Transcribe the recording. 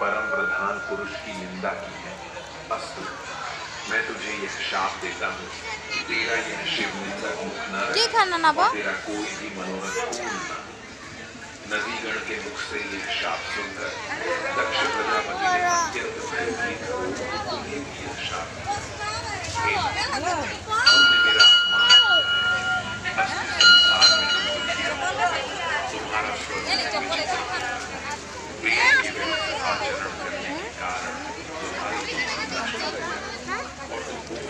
परम प्रधान पुरुष की निंदा की है। अस्तु, मैं तुझे यह शाप देता हूँ कि तेरा यह शिव निंदक मुख न रहे और तेरा कोई भी मनोरथ पूर्ण न। नदीगण के मुख से यह शाप सुनकर दक्ष प्रजापति ने अत्यंत भयभीत हो उन्हें भी यह शाप दिया। तुमने मेरा अपमान किया है। अस्तु, संसार में तुम दुखी रहो। तुम्हारा स्वरूप प्रिय के विरुद्ध आचरण करने के कारण तुम्हारी बुद्धि नष्ट हो गई और तुम